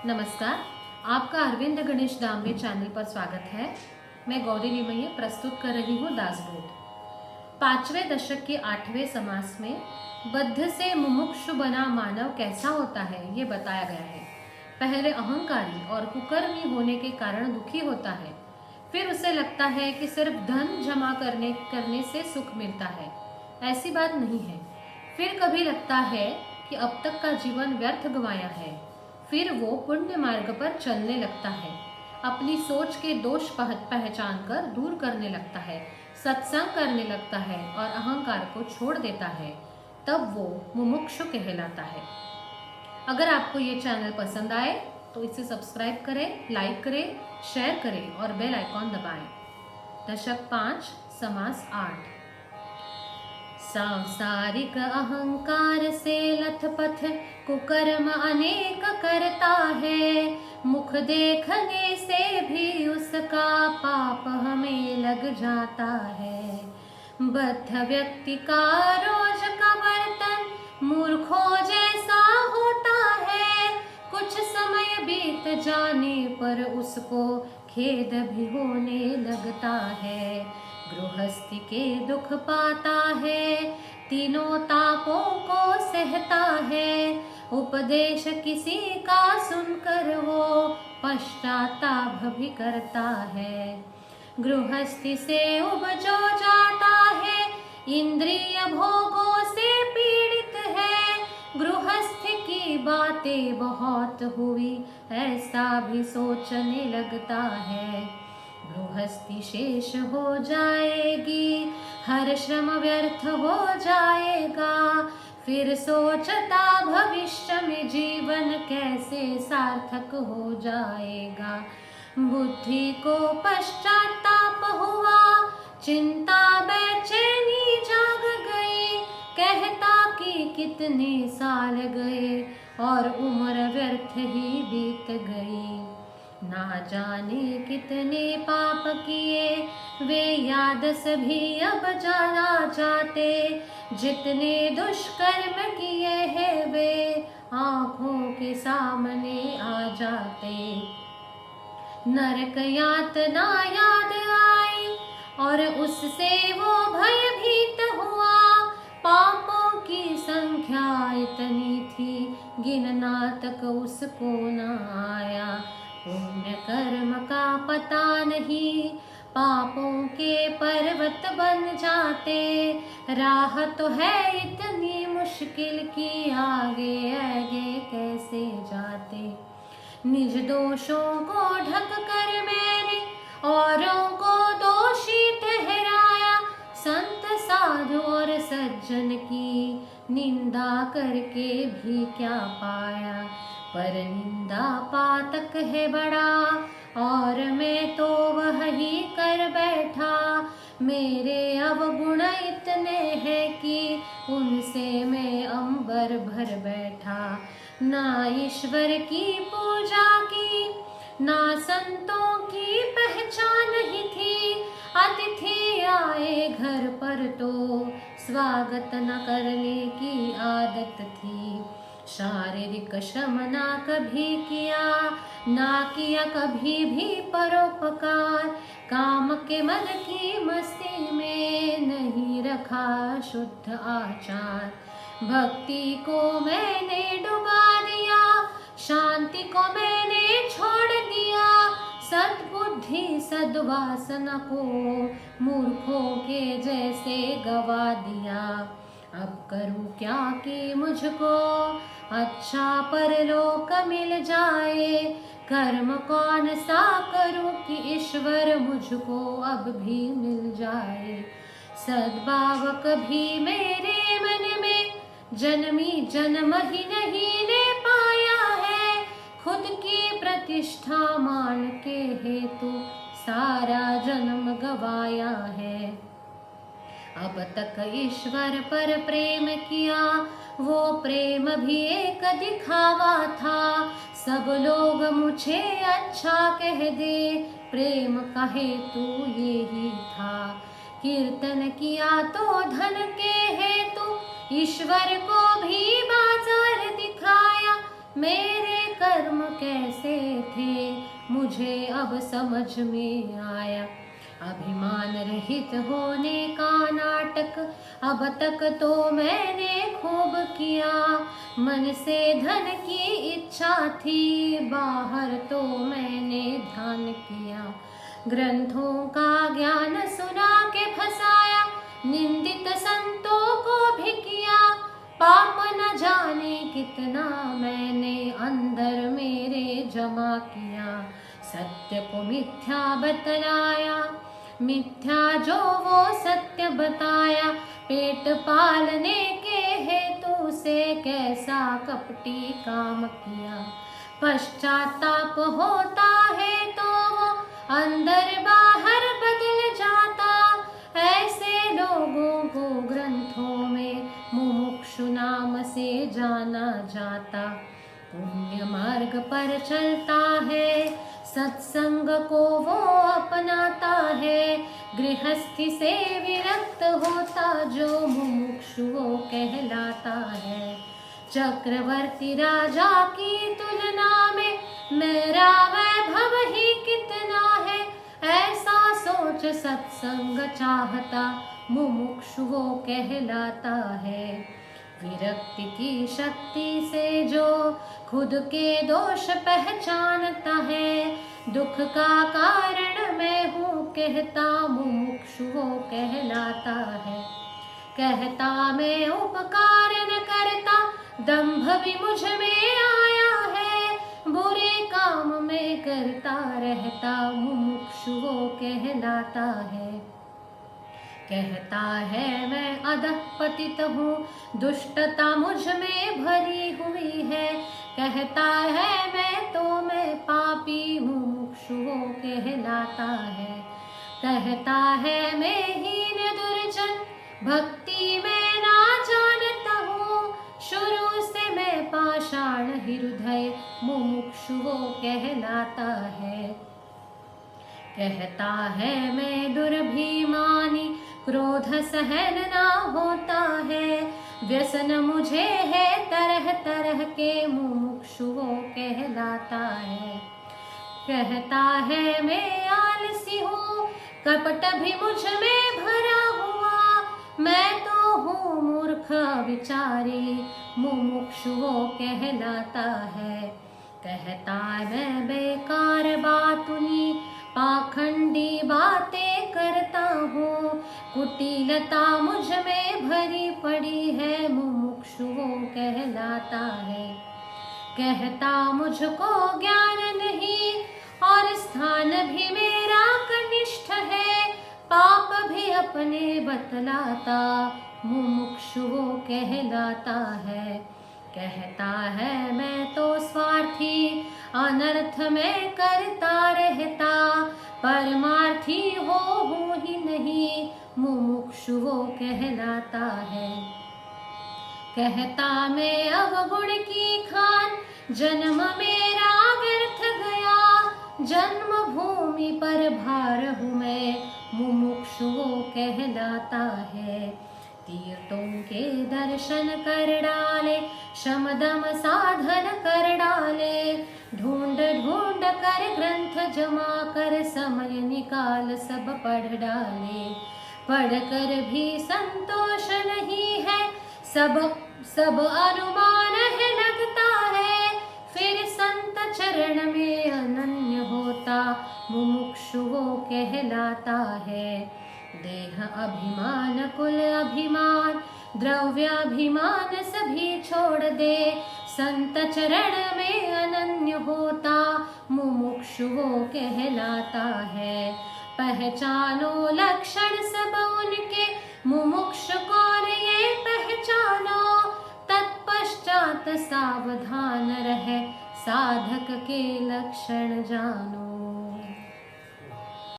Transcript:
नमस्कार, आपका अरविंद गणेश दामले चैनल पर स्वागत है। मैं गौरी लिमये प्रस्तुत कर रही हूँ दासबोध। 5वें दशक के 8वें समास में बद्ध से मुमुक्षु बना मानव कैसा होता है ये बताया गया है। पहले अहंकारी और कुकर्मी होने के कारण दुखी होता है, फिर उसे लगता है कि सिर्फ धन जमा करने से सुख मिलता है। ऐसी बात नहीं है। फिर कभी लगता है कि अब तक का जीवन व्यर्थ गंवाया है। फिर वो पुण्य मार्ग पर चलने लगता है, अपनी सोच के दोष पहचान कर दूर करने लगता है, सत्संग करने लगता है और अहंकार को छोड़ देता है। तब वो मुमुक्षु कहलाता है। अगर आपको ये चैनल पसंद आए तो इसे सब्सक्राइब करें, लाइक करें, शेयर करें और बेल आइकॉन दबाएं। दशक 5 समास 8। सांसारिक अहंकार से लथपथ कुकर्म अनेक करता है। मुख देखने से भी उसका पाप हमें लग जाता है। बद्ध व्यक्ति का रोज का बर्तन मूर्खों जैसा होता है। कुछ समय बीत जाने पर उसको खेद भी होने लगता है। गृहस्थी के दुख पाता है, तीनों तापों को सहता है। उपदेश किसी का सुनकर वो पश्चाताप भी करता है। गृहस्थी से उब जो जाता है, इंद्रिय भोगों से पीड़ित है। गृहस्थ की बातें बहुत हुई ऐसा भी सोचने लगता है। गृहस्थी शेष हो जाएगी, हर श्रम व्यर्थ हो जाएगा। फिर सोचता भविष्य में जीवन कैसे सार्थक हो जाएगा। बुद्धि को पश्चाताप हुआ, चिंता बेचैनी जाग गई। कहता कि कितने साल गए और उम्र व्यर्थ ही बीत गई। ना जाने कितने पाप किए, वे याद सभी अब जाना चाहते। जितने दुष्कर्म किए हैं वे आंखों के सामने आ जाते। नरक यातना याद आई और उससे वो भयभीत हुआ। पापों की संख्या इतनी थी, गिनना तक उसको न आया। पुण्य कर्म का पता नहीं, पापों के पर्वत बन जाते। राह तो है इतनी मुश्किल की आगे आगे कैसे जाते। निज दोषों को ढक कर मैंने औरों को दोषी ठहराया। संत साधु और सज्जन की निंदा करके भी क्या पाया। पर निंदा पातक है बड़ा और मैं तो वह ही कर बैठा। मेरे अवगुण इतने हैं कि उनसे मैं अंबर भर बैठा। ना ईश्वर की पूजा की, ना संतों की पहचान ही थी। अतिथि आए घर पर तो स्वागत न करने की आदत थी। शारीरिक श्रम ना कभी किया, ना किया कभी भी परोपकार। काम के मद की मस्ती में नहीं रखा शुद्ध आचार। भक्ति को मैंने डुबा दिया, शांति को मैंने छोड़ दिया। सद्बुद्धि सद्वासना को मूर्खों के जैसे गवा दिया। अब करूं क्या कि मुझको अच्छा परलोक मिल जाए। कर्म कौन सा करूं कि ईश्वर मुझको अब भी मिल जाए। सद्भाव कभी मेरे मन में जन्मी जन्म ही नहीं ले पाया है। खुद की प्रतिष्ठा मान के हेतु सारा जन्म गवाया है। अब तक ईश्वर पर प्रेम किया, वो प्रेम भी एक दिखावा था। सब लोग मुझे अच्छा कह दे, प्रेम का हेतु ये ही था। कीर्तन किया तो धन के हेतु, ईश्वर को भी बाजार दिखाया। मेरे कर्म कैसे थे मुझे अब समझ में आया। अभिमान रहित होने का नाटक अब तक तो मैंने खूब किया। मन से धन की इच्छा थी, बाहर तो मैंने ध्यान किया। ग्रंथों का ज्ञान सुना के फंसाया, निंदित संतों को भी किया। पाप न जाने कितना मैंने अंदर मेरे जमा किया। सत्य को मिथ्या बतलाया, मिथ्या जो वो सत्य बताया। पेट पालने के हेतु से कैसा कपटी काम किया। पश्चाताप होता है तो वो अंदर बाहर बदल जाता। ऐसे लोगों को ग्रंथों में मुमुक्षु नाम से जाना जाता। पुण्य मार्ग पर चलता है, सत्संग को वो अपनाता है। गृहस्थी से विरक्त होता जो मुमुक्षु वो कहलाता है। चक्रवर्ती राजा की तुलना में मेरा वैभव ही कितना है। ऐसा सोच सत्संग चाहता मुमुक्षु वो कहलाता है। विरक्ति की शक्ति से जो खुद के दोष पहचानता है, दुख का कारण मैं हूँ कहता मुमुक्षु वो कहलाता है। कहता मैं उपकार न करता, दंभ भी मुझ में आया है। बुरे काम में करता रहता मुमुक्षु वो कहलाता है। कहता है मैं अधः पतित हूँ, दुष्टता मुझ में भरी हुई है। कहता है मैं पापी मुमुक्षु वो कहलाता है। कहता है मैं हीन दुर्जन, भक्ति में ना जानता हूँ। शुरू से मैं पाषाण हृदय मुमुक्षु वो कहलाता है। कहता है मैं दुर्भिमानी, क्रोध सहन ना होता है। व्यसन मुझे है तरह तरह के मुमुक्षु वो कहलाता है। कहता है मैं आलसी हूँ, कपट भी मुझ में भरा हुआ। मैं तो हूँ मूर्ख विचारी, मुमुक्षु वो कहलाता है। कहता मैं बेकार बातुनी, पाखंडी बातें करता हूँ। कुटिलता मुझ में भरी पड़ी है, मुमुक्षु वो कहलाता है। कहता मुझको ज्ञान नहीं और स्थान भी मेरा कनिष्ठ है। पाप भी अपने बतलाता मुमुक्षु वो कहलाता है। कहता है मैं तो स्वार्थी, अनर्थ में करता रहता। परमार्थी हो हूँ ही नहीं, मुमुक्षु वो कहलाता है। कहता मैं अवगुण की खान, जन्म मेरा व्यर्थ गया। जन्म भूमि पर भार हूँ मैं, मुमुक्षु वो कहलाता है। तीर्थों के दर्शन कर डाले, शमदम साधन कर डाले। ढूंढ ढूंढ कर ग्रंथ जमा कर, समय निकाल सब पढ़ डाले। पढ़कर भी संतोष नहीं है, सब अनुमान है लगता है। फिर संत चरण में अनन्य होता, मुमुक्षु वो कहलाता है। देह अभिमान कुल अभिमान, द्रव्याभिमान सभी छोड़ दे। संत चरण में अनन्य होता, मुमुक्षु वो कहलाता है। पहचानो लक्षण सब उनके, मुमुक्षु कौन ये पहचानो। तत्पश्चात सावधान रहे, साधक के लक्षण जानो।